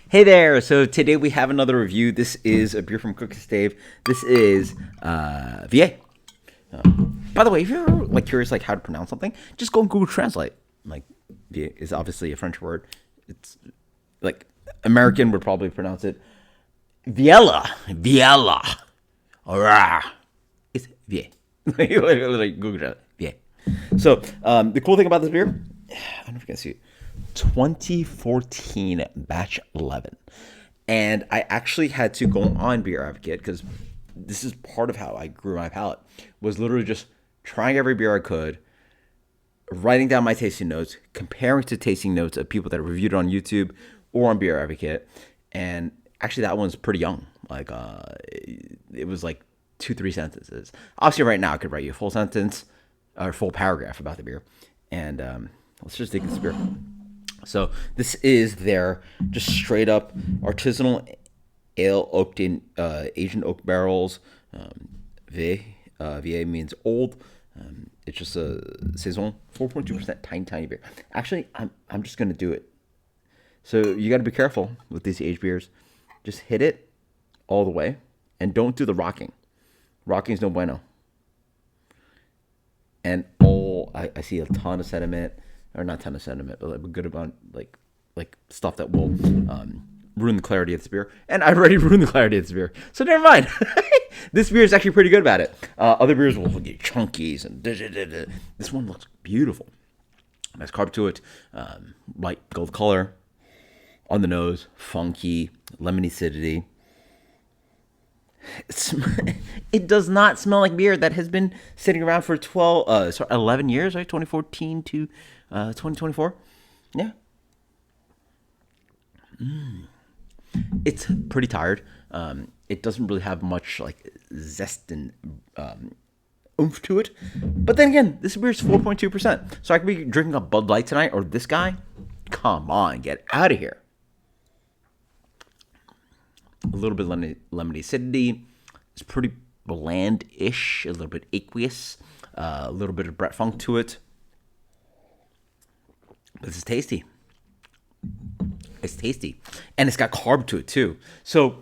Hey there! So today we have another review. This is a beer from Stave. This is Vieille. By the way, if you're ever curious how to pronounce something, just go and Google Translate. Vieille is obviously a French word. It's like American would probably pronounce it Viella. Viella. Rah. It's Vieille. Literally Google Translate. Vieille. So the cool thing about this beer, I don't know if you can see it. 2014 batch 11, and I actually had to go on Beer Advocate because this is part of how I grew my palate, was literally just trying every beer I could, writing down my tasting notes, comparing to tasting notes of people that reviewed it on YouTube or on Beer Advocate. And actually that one's pretty young, it was like 2-3 sentences. Obviously right now I could write you a full sentence or full paragraph about the beer. And let's just take this beer. So this is their just straight up artisanal ale oaked in Asian oak barrels. Vieille means old. It's just a Saison, 4.2% tiny beer. Actually, I'm just gonna do it. So you got to be careful with these aged beers. Just hit it all the way and don't do the rocking. Rocking is no bueno. And I see a ton of sediment. Or not ton of sediment, but a good amount, like stuff that will ruin the clarity of this beer. And I already ruined the clarity of this beer, so never mind. This beer is actually pretty good about it. Other beers will get chunkies, and this one looks beautiful. Nice carb to it, light gold color on the nose, funky, lemon acidity. It does not smell like beer that has been sitting around for 11 years, right? 2014 to 2024. Yeah. It's pretty tired. It doesn't really have much zest and oomph to it. But then again, this beer is 4.2%. So I could be drinking a Bud Light tonight, or this guy. Come on, get out of here. A little bit of lemon acidity. It's pretty bland-ish, a little bit aqueous, a little bit of Brett Funk to it. But this is tasty. It's tasty. And it's got carb to it, too. So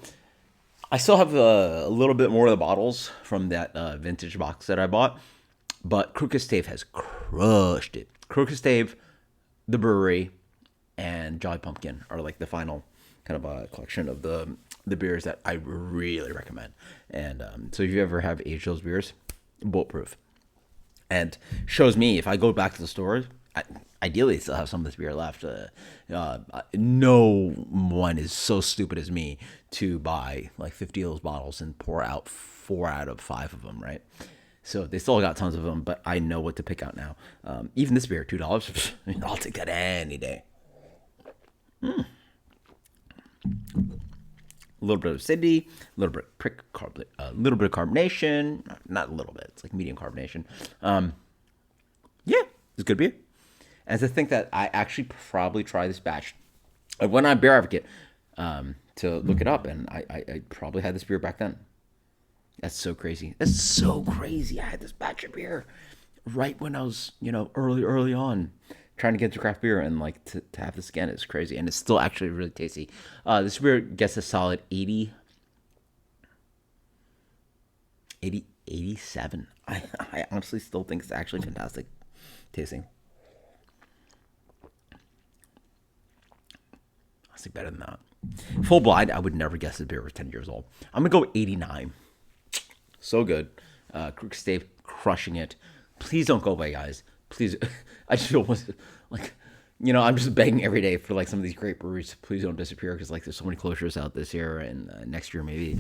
I still have a little bit more of the bottles from that vintage box that I bought. But Stave has crushed it. Stave, the brewery, and Jolly Pumpkin are the final kind of a collection of the beers that I really recommend. And so if you ever have aged those beers, bulletproof. And shows me, if I go back to the store, ideally I still have some of this beer left. No one is so stupid as me to buy 50 of those bottles and pour out 4 out of 5 of them, right? So they still got tons of them, but I know what to pick out now. Even this beer, $2, I'll take that any day. A little bit of acidity, a little bit of a little bit of carbonation. Not a little bit; it's medium carbonation. Yeah, it's good beer. And to think that I actually probably try this batch. I went on Beer Advocate to look it up, and I probably had this beer back then. That's so crazy. That's so crazy. I had this batch of beer right when I was, early on, trying to get to craft beer, and to have this again is crazy, and it's still actually really tasty. This beer gets a solid 87. I honestly still think it's actually fantastic tasting. Honestly, better than that. Full blind, I would never guess this beer was 10 years old. I'm gonna go 89. So good. Stave crushing it. Please don't go away, guys. Please. I just feel I'm just begging every day for some of these great breweries. Please don't disappear, because there's so many closures out this year and next year maybe.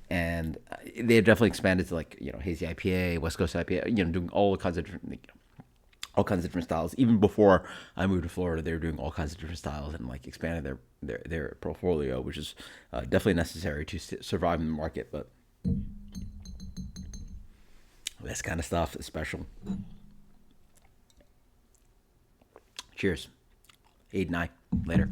And they've definitely expanded to hazy IPA, West Coast IPA, doing all kinds of different styles. Even before I moved to Florida, they were doing all kinds of different styles and expanded their portfolio, which is definitely necessary to survive in the market. But this kind of stuff is special. Cheers. 89. Later.